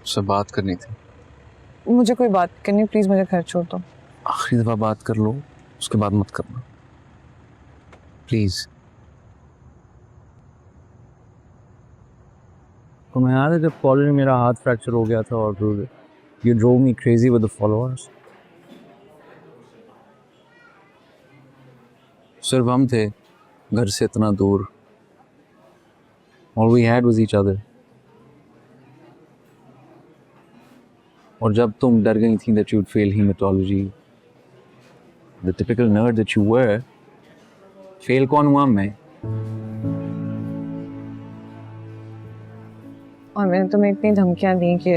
उससे बात करनी थी। मुझे कोई बात करनी, प्लीज मुझे घर छोड़ दो। आखिरी दफा बात कर लो, उसके बाद मत करना प्लीज। तो मैं याद है जब कॉलेज में मेरा हाथ फ्रैक्चर हो गया था और you drove me crazy with the followers. सिर्फ हम थे घर से इतना दूर। All we had was each other. और जब तुम डर गई थी that you'd fail hematology, the typical nerd that you were, fail कौन हुआ? मैं। और मैंने तुम्हें इतनी धमकियां दी कि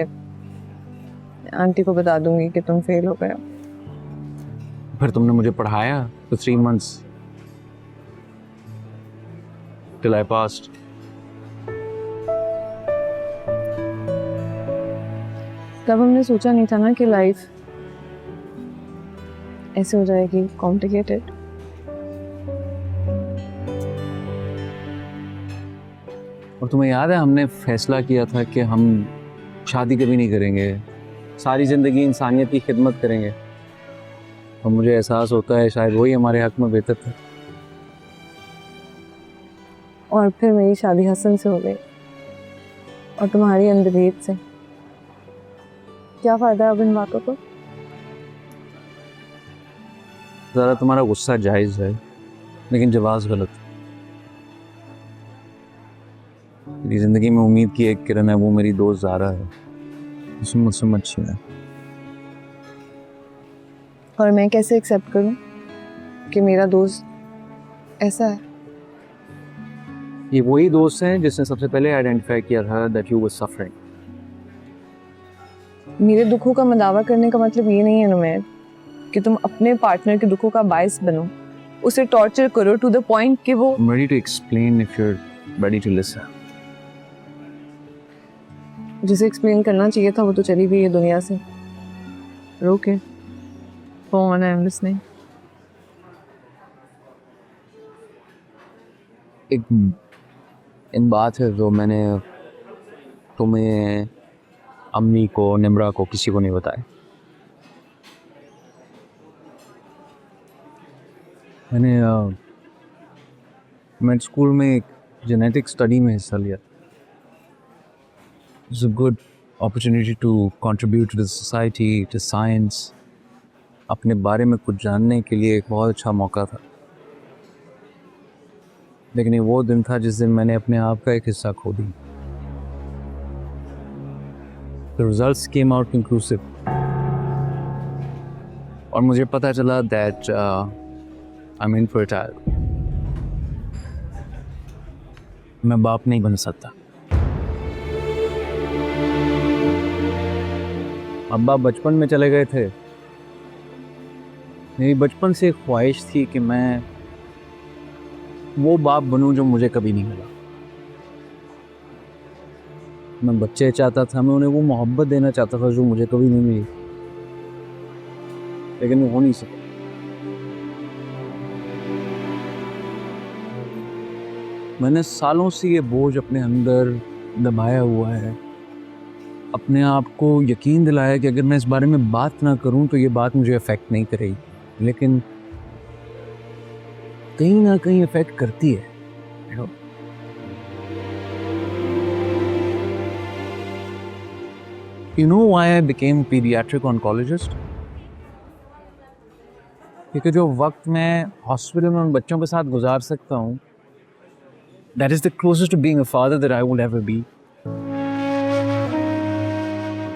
आंटी को बता दूंगी कि तुम फेल हो गए। फिर तुमने मुझे पढ़ाया for 3 months till I passed. तब हमने सोचा नहीं था ना कि लाइफ ऐसे हो जाएगी कॉम्प्लिकेटेड। और तुम्हें याद है हमने फैसला किया था कि हम शादी कभी नहीं करेंगे, सारी ज़िंदगी इंसानियत की खिदमत करेंगे। और मुझे एहसास होता है शायद वही हमारे हक में बेहतर था। और फिर मेरी शादी हसन से हो गई और तुम्हारी अंधेर से। क्या फायदा अब इन बातों को? ज़रा तुम्हारा गुस्सा जायज़ है लेकिन जवाब गलत। मेरी ज़िंदगी में उम्मीद की एक किरण है, वो मेरी दोस्त ज़ारा है। उसमें मुझसे मत छीना। और मैं कैसे एक्सेप्ट करूं कि मेरा दोस्त ऐसा है? ये वही दोस्त हैं जिसने सबसे पहले आइडेंटिफाई किया था दैट यू वर सफरिंग। मेरे दुखों का मदावा करने का मतलब ये नहीं है नुमैर कि तुम अपने पार्टनर के दुखों का बायस बनो, उसे टॉर्चर करो टू द पॉइंट कि वो। I'm ready to explain if you're ready to listen. जिसे एक्सप्लेन करना चाहिए था वो तो चली गई है दुनिया से। रोके फोन, आई एम लिसनिंग। एक बात है जो मैंने तुम्हें, अम्मी को, निम्रा को, किसी को नहीं बताया। मैं स्कूल में एक जेनेटिक स्टडी में हिस्सा लिया। It's a good opportunity to contribute to the society, to science. अपने बारे में कुछ जानने के लिए एक बहुत अच्छा मौका था। लेकिन ये वो दिन था जिस दिन मैंने अपने आप का एक हिस्सा खो दी। The results came out conclusive. और मुझे पता चला that I'm infertile. मैं बाप नहीं बन सकता। अब्बा बचपन में चले गए थे। मेरी बचपन से एक ख्वाहिश थी कि मैं वो बाप बनूं जो मुझे कभी नहीं मिला। मैं बच्चे चाहता था, मैं उन्हें वो मोहब्बत देना चाहता था जो मुझे कभी नहीं मिली, लेकिन वो हो नहीं सका। मैंने सालों से ये बोझ अपने अंदर दबाया हुआ है, अपने आप को यकीन दिलाया कि अगर मैं इस बारे में बात ना करूं तो ये बात मुझे अफेक्ट नहीं करेगी, लेकिन कहीं ना कहीं अफेक्ट करती है। You know why I became a pediatric oncologist? क्योंकि जो वक्त मैं हॉस्पिटल में उन बच्चों के साथ गुजार सकता हूँ, that is the closest to being a father that I will ever be.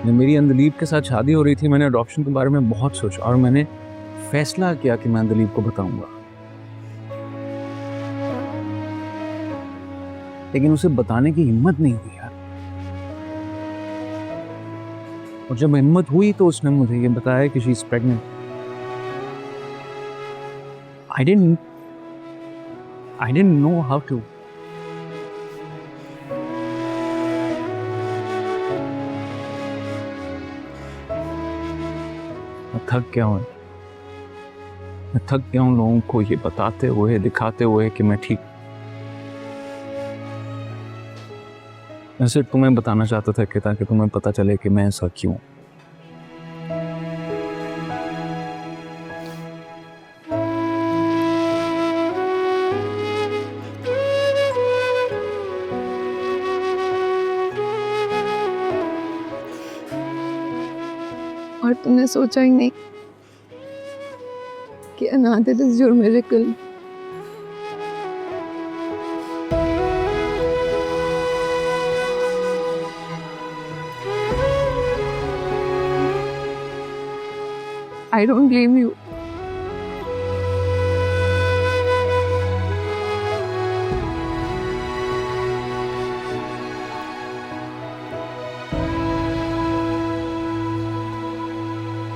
मेरी अंदलीब के साथ शादी हो रही थी, मैंने अडॉप्शन के बारे में बहुत सोचा और मैंने फैसला किया कि मैं अंदलीब को बताऊंगा, लेकिन उसे बताने की हिम्मत नहीं हुई यार। और जब हिम्मत हुई तो उसने मुझे ये बताया कि she is pregnant. I didn't know how to. मैं थक गया हूँ। मैं थक गया हूँ लोगों को ये बताते हुए, दिखाते हुए कि मैं ठीक। मैं सिर्फ तुम्हें बताना चाहता था कि ताकि तुम्हें पता चले कि मैं ऐसा क्यों। और तुमने सोचा ही नहीं कि अनाथ is your miracle. I don't blame you.